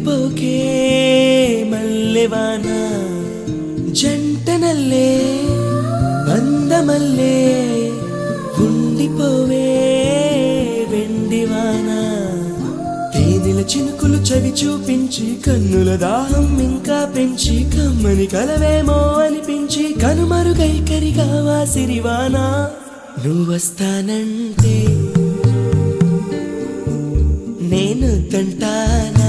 వెళ్ళిపోకే మల్లెవాన జంటనల్లే అందమల్లే ఉండిపోవే వెండివాన తేనెల చినుకులు చవి చూపించి కన్నుల దాహం ఇంకా పెంచి కమ్మని కలవేమో అనిపించి కనుమరుగైకరిగా వాసిరివాన నువ్వొస్తానంటే నేను తంటానా